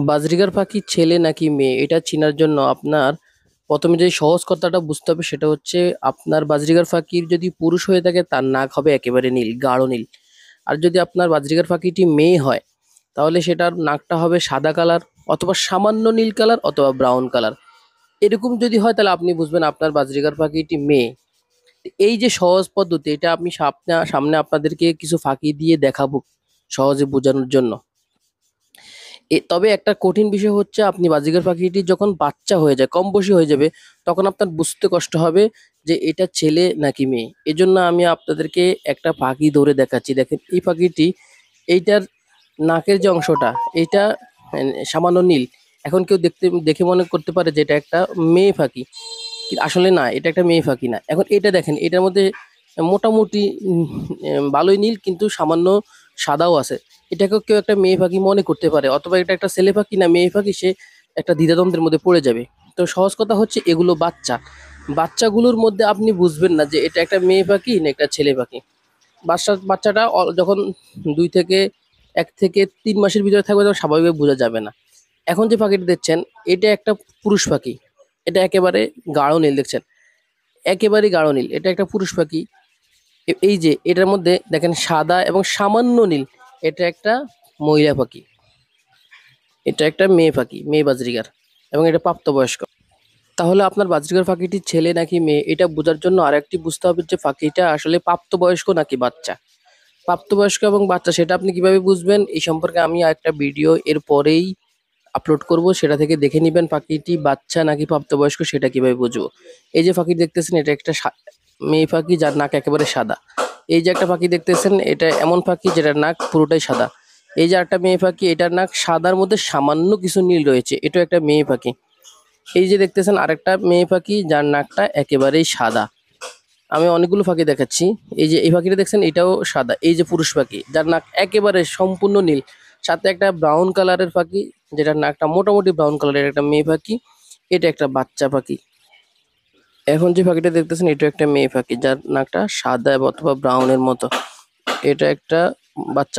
Budgerigar পাখি ছেলে নাকি মেয়ে এটা চেনার জন্য আপনার প্রথমে যে সহজ কথাটা বুঝতে হবে সেটা হচ্ছে আপনার বাজরিগার পাখির যদি পুরুষ হয়ে থাকে তার নাক হবে একেবারে নীল, গাঢ় নীল। আর যদি আপনার বাজরিগার পাখিটি মেয়ে হয় তাহলে সেটার নাকটা হবে সাদা কালার, অথবা সামান্য নীল কালার, অথবা ব্রাউন কালার। এরকম যদি হয় তাহলে আপনি বুঝবেন আপনার বাজরিগার পাখিটি মেয়ে। এই যে সহজ পদ্ধতি, এটা আমি সামনে সামনে আপনাদেরকে কিছু ফাঁকি দিয়ে দেখাবো সহজে বোঝানোর জন্য। তবে একটা কঠিন বিষয় হচ্ছে আপনি বাজিগার পাখিটি যখন বাচ্চা হয়ে যায়, কম বয়সী হয়ে যাবে, তখন আপনার বুঝতে কষ্ট হবে যে এটা ছেলে নাকি মেয়ে। এজন্য আমি আপনাদেরকে একটা পাখি ধরে দেখাচ্ছি। দেখেন এই পাখিটি, এইটার নাকের যে অংশটা, এটা সামান্য নীল। এখন কেউ দেখে মনে করতে পারে যে এটা একটা মেয়ে পাখি, কিন্তু আসলে না, এটা একটা মেয়ে পাখি না। এখন এটা দেখেন, এটার মধ্যে মোটামুটি ভালোই নীল, কিন্তু সামান্য সাদাও আছে। এটাকেও কেউ একটা মেয়ে পাখি মনে করতে পারে, অথবা এটা একটা ছেলে পাখি না মেয়ে পাখি, সে একটা দ্বিধাদ্বন্দ্বের মধ্যে পড়ে যাবে। তো সহজ কথা হচ্ছে এগুলো বাচ্চা, বাচ্চাগুলোর মধ্যে আপনি বুঝবেন না যে এটা একটা মেয়ে পাখি না একটা ছেলে পাখি। বাচ্চাটা যখন 1 থেকে 3 মাসের ভিতরে থাকবে তখন স্বাভাবিকভাবে বোঝা যাবে না। এখন যে পাখিটি দেখছেন, এটা একটা পুরুষ পাখি। এটা একেবারে গাঢ় নীল দেখছেন, একেবারে গাঢ় নীল। এটা একটা পুরুষ পাখি। এই যে এটার মধ্যে দেখেন সাদা এবং সামান্য নীল, এটা একটা মহিলা পাখি। এটা একটা মেয়ে পাখি, মেয়ে বাজরিগার, এবং এটা প্রাপ্তবয়স্ক। তাহলে আপনার বাজরিগার পাখিটি ছেলে নাকি মেয়ে এটা বোঝার জন্য আরেকটি বুঝতে হবে যে পাখিটা আসলে প্রাপ্তবয়স্ক নাকি বাচ্চা। প্রাপ্তবয়স্ক এবং বাচ্চা সেটা আপনি কিভাবে বুঝবেন, এই সম্পর্কে আমি একটা ভিডিও এর পরেই আপলোড করব, সেটা থেকে দেখে নিবেন পাখিটি বাচ্চা নাকি প্রাপ্তবয়স্ক সেটা কিভাবে বুঝবো। এই যে পাখি দেখতেছেন, এটা একটা মেয়ে পাখি যার নাক একেবারে সাদা। এই যে একটা পাখি দেখতেছেন, এটা এমন পাখি যেটার নাক পুরোটাই সাদা। এই যে একটা মেয়ে পাখি, এটার নাক সাদার মধ্যে সামান্য কিছু নীল রয়েছে, এটা একটা মেয়ে পাখি। এই যে দেখতেছেন আরেকটা মেয়ে পাখি যার নাকটা একেবারেই সাদা। আমি অনেকগুলো পাখি দেখাচ্ছি। এই যে এই পাখিটা দেখছেন, এটাও সাদা। এই যে পুরুষ পাখি যার নাক একেবারে সম্পূর্ণ নীল, সাথে একটা ব্রাউন কালারের পাখি যেটার নাকটা মোটামুটি ব্রাউন কালারের, একটা মেয়ে পাখি। এটা একটা বাচ্চা পাখি। এখন যে পাখিটা দেখতেছেন, এটা একটা মেয়ে পাখি যার নাকটা সাদা অথবা ব্রাউনের মতো। এটা একটা বাচ্চা।